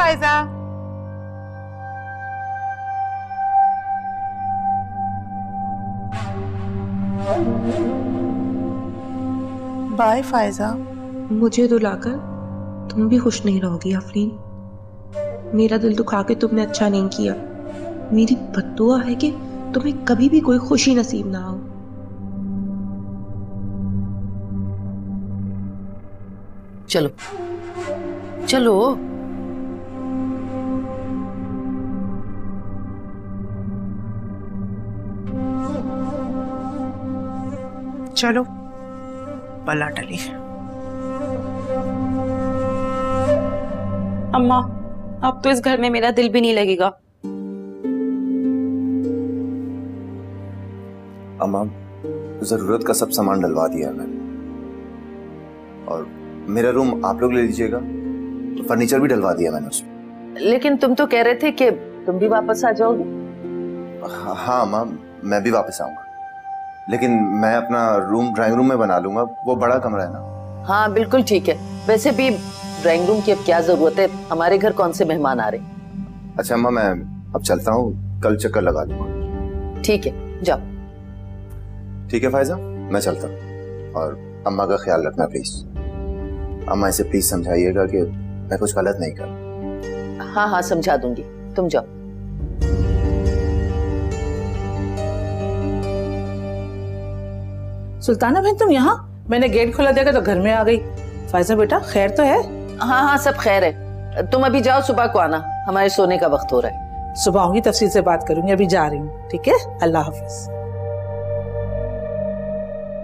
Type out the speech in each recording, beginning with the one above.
Faiza. Bye Faiza. मुझे रुलाकर तुम भी खुश नहीं रहोगी आफरीन। मेरा दिल दुखा के तुमने अच्छा नहीं किया। मेरी बद्दुआ है कि तुम्हें कभी भी कोई खुशी नसीब ना हो। चलो चलो। चलो बला टली। अम्मा अब तो इस घर में मेरा दिल भी नहीं लगेगा। अम्मा जरूरत का सब सामान डलवा दिया है मैंने, और मेरा रूम आप लोग ले लीजिएगा, तो फर्नीचर भी डलवा दिया मैंने उसमें। लेकिन तुम तो कह रहे थे कि तुम भी वापस आ जाओगे। हाँ अम्मा, मैं भी वापस आऊंगा, लेकिन मैं अपना रूम ड्राइंग रूम में बना लूंगा, वो बड़ा कमरा है ना। हाँ बिल्कुल ठीक है। वैसे भी ड्राइंग रूम की अब क्या जरूरत है, हमारे घर कौन से मेहमान आ रहे। अच्छा अम्मा, मैं अब चलता हूँ, कल चक्कर लगा लूंगा। ठीक है जाओ। ठीक है फायजा, मैं चलता हूँ, और अम्मा का ख्याल रखना प्लीज। अम्मा इसे प्लीज समझाइएगा कि मैं कुछ गलत नहीं कर। हाँ हाँ समझा दूंगी, तुम जाओ। सुल्ताना बहन तुम यहाँ? मैंने गेट खोला देखा तो घर में आ गई। फायजा बेटा खैर तो है? हाँ हाँ सब खैर है। तुम अभी जाओ, सुबह को आना, हमारे सोने का वक्त हो रहा है। सुबह आऊंगी, तफसील से बात करूंगी, अभी जा रही हूँ। ठीक है, अल्लाह हाफिज।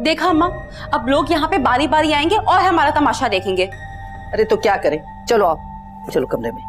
देखा अम्मा, अब लोग यहाँ पे बारी बारी आएंगे और हमारा तमाशा देखेंगे। अरे तो क्या करें, चलो आओ, चलो कमरे में।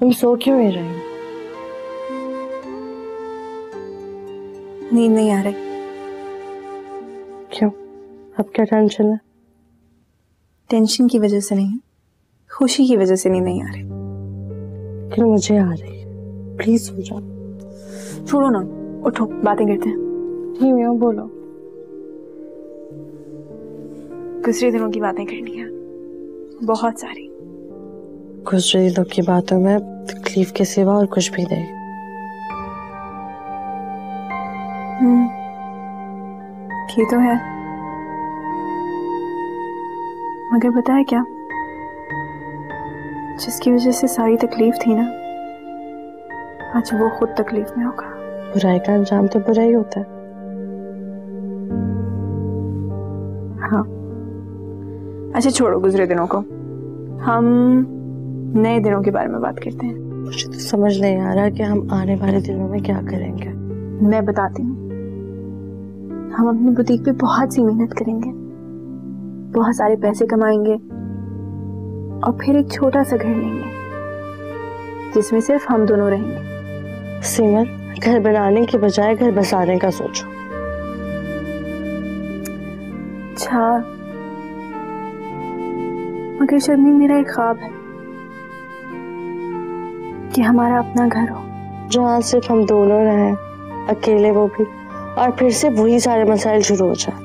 तुम सो क्यों नहीं रही? नींद नहीं आ रही। क्यों, अब क्या टेंशन है? टेंशन की वजह से नहीं, खुशी की वजह से नींद नहीं आ रही। क्यों? मुझे आ रही है, प्लीज सो जाओ। छोड़ो ना, उठो बातें करते हैं। ठीक है बोलो। गुजरे दिनों की बातें करनी है, बहुत सारी। गुजरे दिनों की बातों में तकलीफ के सिवा और कुछ भी नहीं। ये तो है, मगर पता है क्या, जिसकी वजह से सारी तकलीफ थी ना, आज वो खुद तकलीफ में होगा। बुराई का अंजाम तो बुरा ही होता है। हाँ अच्छा छोड़ो गुजरे दिनों को, हम नए दिनों के बारे में बात करते हैं। मुझे तो समझ नहीं आ रहा कि हम आने वाले दिनों में क्या करेंगे। मैं बताती हूँ, हम अपनी बुटीक पे बहुत सी मेहनत करेंगे, बहुत सारे पैसे कमाएंगे, और फिर एक छोटा सा घर लेंगे जिसमें सिर्फ हम दोनों रहेंगे। सिमर, घर बनाने के बजाय घर बसाने का सोचो। अच्छा, मगर शर्मी मेरा एक ख्वाब है कि हमारा अपना घर हो, जहाँ सिर्फ हम दोनों रहें, अकेले वो भी, और फिर से वही सारे मसाइल शुरू हो जाए।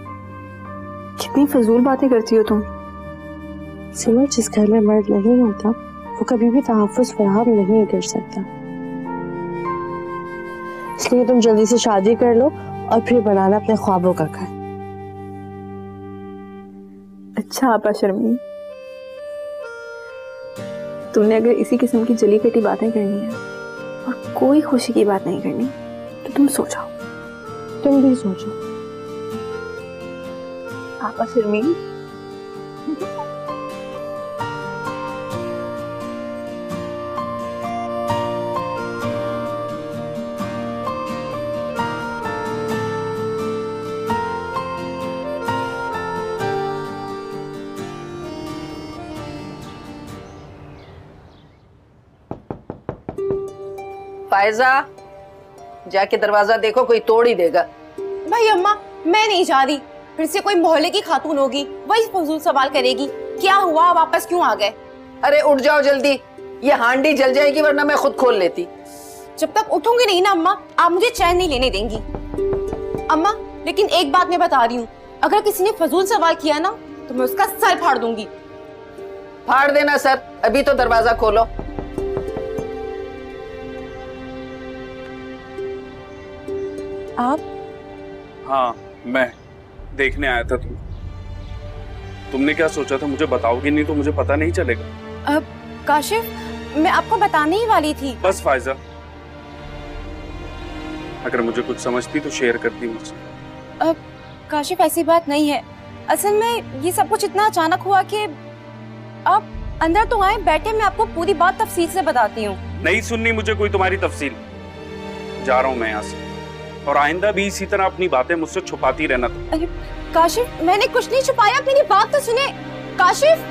कितनी फजूल बातें करती हो तुम। सिमर, जिस घर में मर्द नहीं होता वो कभी भी तहफ्फुज़ फराहम नहीं कर सकता। इसलिए तुम जल्दी से शादी कर लो और फिर बनाना अपने ख्वाबों का घर। अच्छा आपा शर्मी, तुमने अगर इसी किस्म की जली कटी बातें करनी है और कोई खुशी की बात नहीं करनी तो तुम सो जाओ। तुम भी सोचो। आपा शर्मी, फायजा, जाके दरवाजा देखो, कोई तोड़ ही देगा। भाई अम्मा, मैं नहीं जा रही। फिर से कोई मोहल्ले की खातून होगी, वही फजूल सवाल करेगी, क्या हुआ, वापस क्यों आ गए? अरे उठ जाओ जल्दी, ये हांडी जल जाएगी, वरना मैं खुद खोल लेती। जब तक उठूंगी नहीं ना अम्मा, आप मुझे चैन नहीं लेने देंगी। अम्मा, लेकिन एक बात मैं बता रही हूँ, अगर किसी ने फजूल सवाल किया ना तो मैं उसका सर फाड़ दूंगी। फाड़ देना सर, अभी तो दरवाजा खोलो। आप? हाँ, मैं देखने आया था। तुमने क्या सोचा था? मुझे बताओगी नहीं तो मुझे पता नहीं चलेगा। अब काशिफ, मैं आपको बताने ही वाली थी। बस फायजा, अगर मुझे कुछ समझती तो शेयर करती मुझसे। अब काशिफ, ऐसी बात नहीं है। असल में ये सब कुछ इतना अचानक हुआ कि आप अंदर तो आए, बैठे, मैं आपको पूरी बात तफसील से बताती हूँ। नहीं सुननी मुझे कोई तुम्हारी तफसील। जा रहा हूँ मैं यहाँ से, और आइंदा भी इसी तरह अपनी बातें मुझसे छुपाती रहना। अरे काशिफ, मैंने कुछ नहीं छुपाया, मेरी बात तो सुने। काशिफ,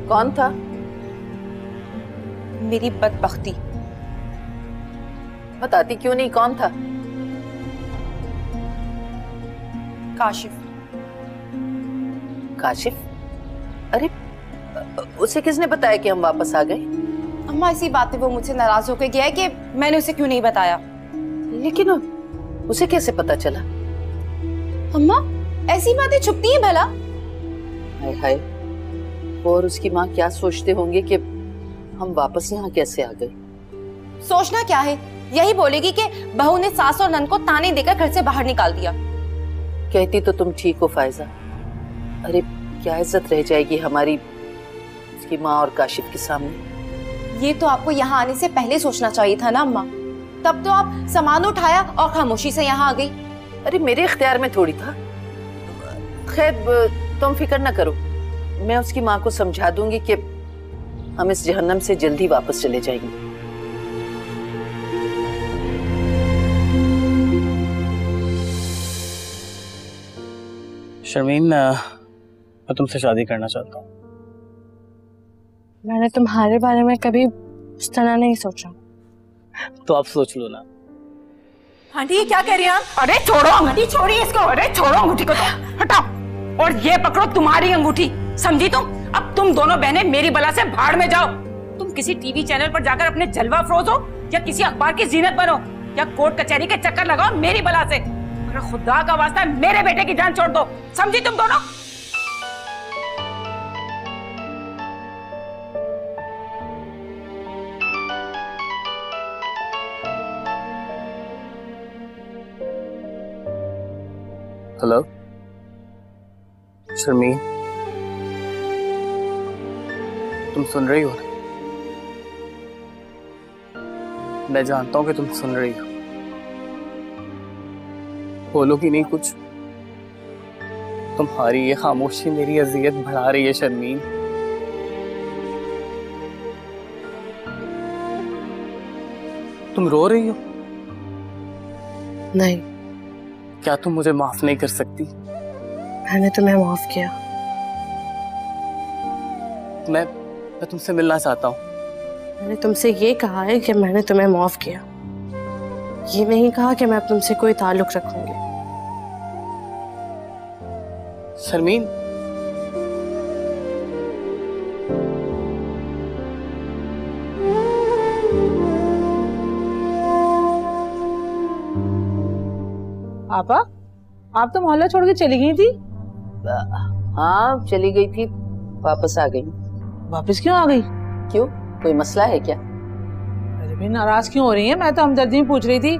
कौन था? मेरी बदबख्ती। बताती क्यों नहीं, कौन था? काशिफ। काशिफ? अरे उसे किसने बताया कि हम वापस आ गए? अम्मा, इसी बात पे वो मुझसे नाराज होकर गया है कि मैंने उसे क्यों नहीं बताया। लेकिन उसे कैसे पता चला? अम्मा, ऐसी बातें छुपती हैं भला? हाय हाय, वो और उसकी माँ क्या सोचते होंगे कि हम वापस यहाँ कैसे आ गए। सोचना क्या है, यही बोलेगी कि बहू ने सास और नन को ताने देकर घर से बाहर निकाल दिया। कहती तो तुम ठीक हो फायजा। अरे क्या इज्जत रह जाएगी हमारी उसकी माँ और काशिफ के सामने। ये तो आपको यहाँ आने से पहले सोचना चाहिए था ना अम्मा। तब तो आप सामान उठाया और खामोशी से यहाँ आ गई। अरे मेरे इख्तियार में थोड़ी था। खैर तुम फिक्र न करो, मैं उसकी माँ को समझा दूंगी कि हम इस जहन्नम से जल्दी वापस चले जाएंगे। शर्मीन, मैं तुमसे शादी करना चाहता हूँ। मैंने तुम्हारे बारे में कभी इस तरह नहीं सोचा। तो आप सोच लो ना। आंटी, ये क्या कह रही हैं आप? अरे छोड़ो आंटी, छोड़िए इसको। अरे छोड़ो अंगूठी को, तो हटाओ। और ये पकड़ो तुम्हारी अंगूठी, समझी तुम? अब तुम दोनों बहनें मेरी बला से भाड़ में जाओ। तुम किसी टीवी चैनल पर जाकर अपने जलवा अफरोज हो, या किसी अखबार की जीनत बनो, या कोर्ट कचहरी के चक्कर लगाओ मेरी बला से। अगर खुदा का वास्ता मेरे बेटे की जान छोड़ दो, समझी तुम दोनों? हेलो शर्मीन, तुम सुन रही हो ना? मैं जानता हूं कि तुम सुन रही हो। बोलोगी नहीं कुछ? तुम्हारी ये खामोशी मेरी अजियत बढ़ा रही है शर्मीन। तुम रो रही हो? नहीं। क्या तुम मुझे माफ नहीं कर सकती? मैंने तुम्हें माफ किया। मैं तुमसे मिलना चाहता हूँ। मैंने तुमसे ये कहा है कि मैंने तुम्हें माफ किया, ये नहीं कहा कि मैं अब तुमसे कोई ताल्लुक रखूंगी। शर्मीन, आपा, आप तो मोहल्ला छोड़ के चली गई थी। हाँ चली गई थी, वापस आ गई। वापस क्यों आ गई? क्यों, कोई मसला है क्या? अरे भाई, नाराज क्यों हो रही है? मैं तो हमदर्दी में पूछ रही थी।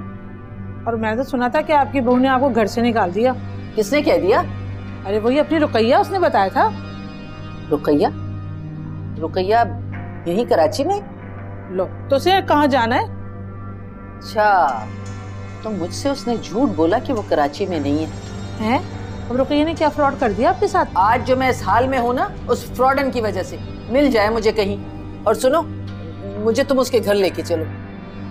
और मैंने तो सुना था कि आपकी बहू ने आपको घर से निकाल दिया। किसने कह दिया? अरे वही अपनी रुकैया, उसने बताया था। रुकैया? रुकैया यहीं कराची में? लो, तो उसे कहाँ जाना है? अच्छा, तो मुझसे उसने झूठ बोला कि वो कराची में नहीं है। हैं? अब रुकैया ने क्या फ्रॉड कर दिया आपके साथ? आज जो मैं इस हाल में हूँ ना, उस फ्रॉडन की वजह से। मिल जाए मुझे कहीं। और सुनो, मुझे तुम उसके घर लेके चलो।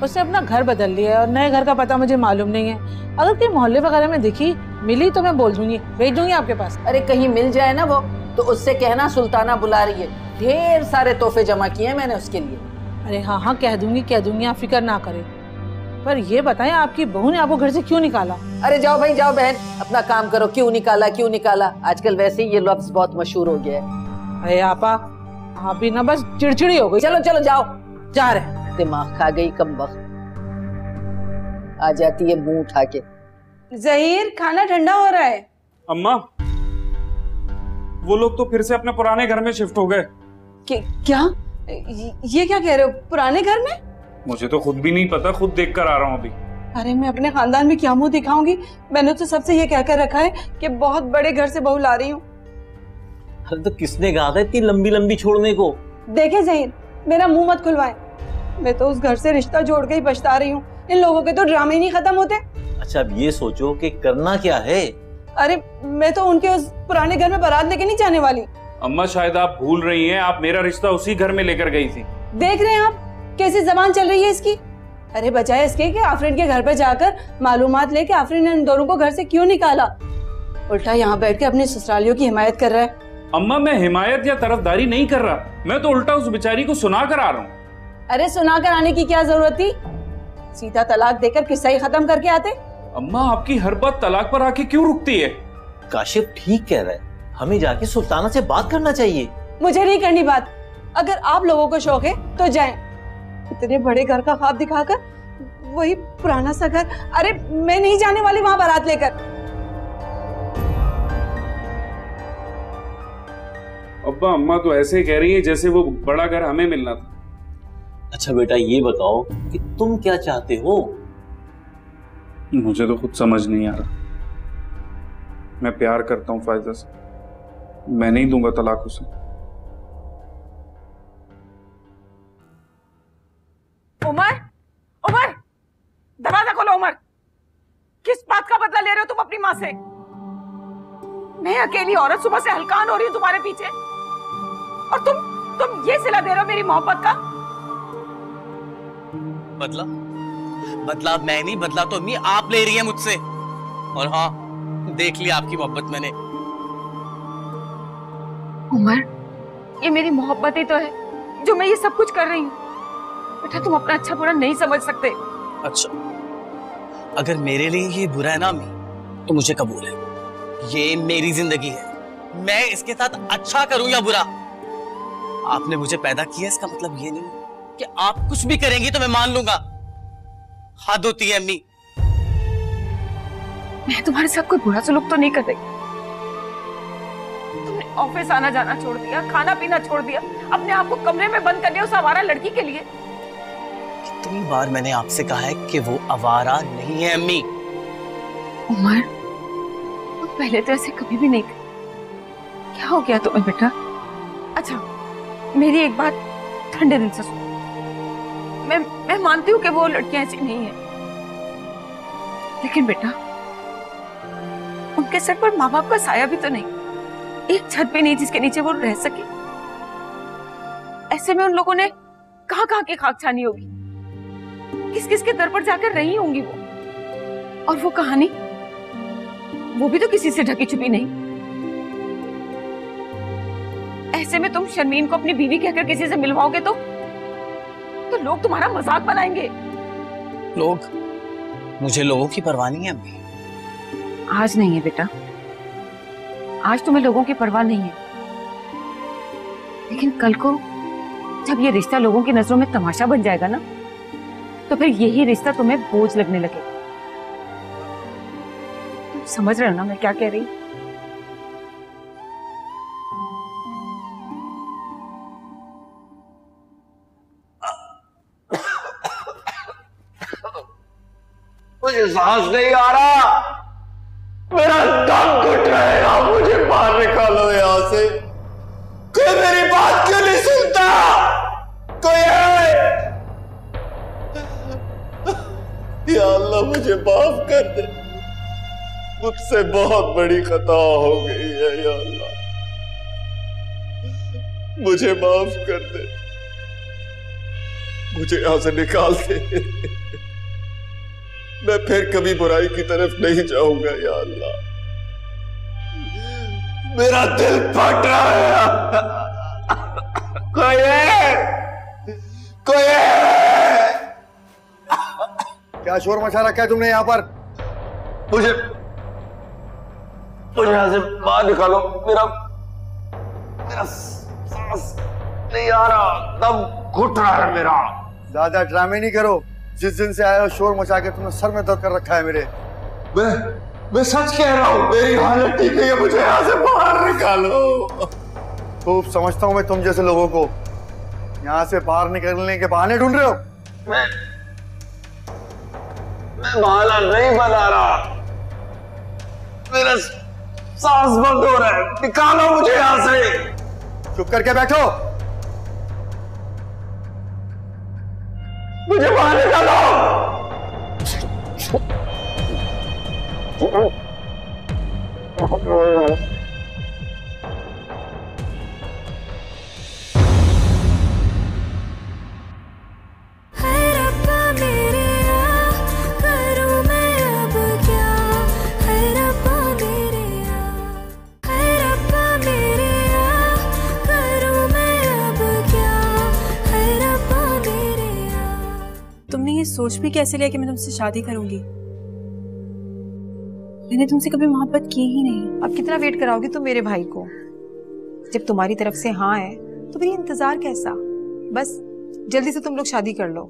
उसने अपना घर बदल लिया है और नए घर का पता मुझे मालूम नहीं है। अगर कहीं मोहल्ले वगैरह में दिखी मिली तो मैं बोल दूंगी, भेज दूंगी आपके पास। अरे कहीं मिल जाए ना वो, तो उससे कहना सुल्ताना बुला रही है, ढेर सारे तोहफे जमा किए हैं मैंने उसके लिए। अरे हाँ, कह दूंगी, आप फिक्र ना करें। पर ये बताएं, आपकी बहू ने आपको घर से क्यों निकाला? अरे जाओ भाई जाओ बहन, अपना काम करो। क्यों निकाला? आजकल वैसे ही ये लफ्ज बहुत मशहूर हो गया है। अरे आपा, आप भी ना बस चिड़चिड़ी हो गई। चलो जाओ। जा रहे। दिमाग खा गई कम वक्त, आ जाती है मुंह उठा के। जहीर, खाना ठंडा हो रहा है। अम्मा, वो लोग तो फिर से अपने पुराने घर में शिफ्ट हो गए। क्या? ये क्या कह रहे हो? पुराने घर में? मुझे तो खुद भी नहीं पता, खुद देख कर आ रहा हूँ अभी। अरे मैं अपने खानदान में क्या मुंह दिखाऊंगी? मैंने तो सबसे ये कहकर रखा है कि बहुत बड़े घर से बहू ला रही हूँ। अरे तो किसने कहा था इतनी लंबी लंबी छोड़ने को? देखे जहीर, मेरा मुंह मत खुलवाएं। मैं तो उस घर से रिश्ता जोड़ के ही पछता रही हूँ। इन लोगों के तो ड्रामे ही नहीं खत्म होते। अच्छा, अब ये सोचो कि करना क्या है। अरे मैं तो उनके उस पुराने घर में बारात लेके नहीं जाने वाली। अम्मा, शायद आप भूल रही हैं, आप मेरा रिश्ता उसी घर में लेकर गई थी। देख रहे हैं आप कैसी जबान चल रही है इसकी। अरे बजाय इसके कि आफरीन के घर पे जाकर मालूमात लेके आफरीन ने इन दोनों को घर से क्यों निकाला, उल्टा यहाँ बैठ के अपने ससुरालियों की हिमायत कर रहा है। अम्मा, मैं हिमायत या तरफदारी नहीं कर रहा, मैं तो उल्टा उस बेचारी को सुना कर आ रहा हूँ। अरे सुना कर आने की क्या जरूरत थी? सीधा तलाक देकर किस्सा ही खत्म करके आते। अम्मा, आपकी हर बात तलाक पर आके क्यों रुकती है? काशिफ ठीक कह रहा है, हमें जाके सुल्ताना से बात करना चाहिए। मुझे नहीं करनी बात। अगर आप लोगों को शौक है तो जाएं। इतने बड़े घर का ख्वाब दिखाकर वही पुराना सा घर। अरे मैं नहीं जाने वाली वहां बारात लेकर। अब्बा, अम्मा तो ऐसे कह रही है जैसे वो बड़ा घर हमें मिलना था। अच्छा बेटा, ये बताओ कि तुम क्या चाहते हो? मुझे तो खुद समझ नहीं आ रहा। मैं प्यार करता हूँ फायजा से, मैं नहीं दूंगा तलाक उसे। उमर, दरवाजा खोलो। उमर, किस बात का बदला ले रहे हो तुम अपनी माँ से? मैं अकेली औरत सुबह से हलकान हो रही हूँ तुम्हारे पीछे, और तुम ये सिला दे रहे हो मेरी मोहब्बत का। बदला मैं नहीं, बदला तो अम्मी आप ले रही है मुझसे। और हाँ, देख लिया आपकी मोहब्बत मैंने। उमर, ये मेरी मोहब्बत ही तो है जो मैं ये सब कुछ कर रही हूँ। बेटा, तुम अपना अच्छा बुरा नहीं समझ सकते। अच्छा, अगर मेरे लिए ये बुरा है ना अम्मी, तो मुझे कबूल है। ये मेरी जिंदगी है, मैं इसके साथ अच्छा करूं या बुरा। आपने मुझे पैदा किया, इसका मतलब ये नहीं कि आप कुछ भी करेंगी तो मैं मान लूंगा। हद होती है अम्मी। मैं तुम्हारे साथ कोई बुरा सलूक तो नहीं कर रही। तुमने ऑफिस आना जाना छोड़ दिया, खाना पीना छोड़ दिया, अपने आप को कमरे में बंद कर दिया उस आवारा लड़की के लिए। कितनी बार मैंने आपसे कहा है कि वो आवारा नहीं है अम्मी। उमर, पहले तो ऐसे कभी भी नहीं थे। क्या हो गया तुम्हें बेटा? अच्छा, मेरी एक बात ठंडे दिल से सुनो। मैं मानती हूँ कि वो लड़कियां ऐसी नहीं है, लेकिन बेटा उनके सर पर माँ बाप का साया भी तो नहीं, एक छत भी नहीं जिसके नीचे वो रह सके। ऐसे में उन लोगों ने कहाँ कहाँ की खाक छानी होगी, किस किस के दर पर जाकर रही होंगी वो। और वो कहानी, वो भी तो किसी से ढकी छुपी नहीं। ऐसे में तुम शर्मीन को अपनी बीवी कहकर किसी से मिलवाओगे तो लोग तुम्हारा मजाक बनाएंगे। लोग? मुझे लोगों की परवाह नहीं है अम्मी। आज नहीं है बेटा, आज तुम्हें लोगों की परवाह नहीं है, लेकिन कल को जब ये रिश्ता लोगों की नजरों में तमाशा बन जाएगा ना, तो फिर यही रिश्ता तुम्हें बोझ लगने लगेगा। तुम समझ रहे हो ना मैं क्या कह रही? मुझे सांस नहीं आ रहा, मेरा दम घुट रहेगा, मुझे बाहर निकालो यहाँ से। कोई मेरी बात क्यों नहीं सुनता? कोई है? या अल्लाह मुझे माफ कर दे, मुझसे बहुत बड़ी खता हो गई है या अल्लाह, मुझे माफ कर दे, मुझे यहां से निकाल दे। मैं फिर कभी बुराई की तरफ नहीं जाऊंगा या अल्लाह। मेरा दिल फट रहा है। कोई है? कोई है? क्या शोर मचा रखा है तुमने यहाँ पर? मुझे यहां से बाहर निकालो। मेरा सांस नहीं आ रहा, दम घुट रहा है मेरा। ज्यादा ड्रामे नहीं करो। जिस दिन से आए हो शोर मचा के तुमने सर में दर्द कर रखा है मेरे। मैं सच कह रहा हूँ, मेरी हालत ठीक नहीं है, मुझे यहाँ से बाहर निकालो। खूब समझता हूँ मैं तुम जैसे लोगों को। यहाँ से बाहर निकलने के बहाने ढूंढ रहे हो। मैं बहाना नहीं बना रहा, मेरा सांस बंद हो रहा है, निकालो मुझे यहाँ से। चुप करके बैठो। मुझे बाहर निकालो। तुमने ये सोच भी कैसे लिया कि मैं तुमसे शादी करूंगी? मैंने तुमसे कभी मोहब्बत की ही नहीं। अब कितना वेट कराओगी तुम मेरे भाई को? जब तुम्हारी तरफ से हाँ है तो फिर ये इंतजार कैसा? बस जल्दी से तुम लोग शादी कर लो।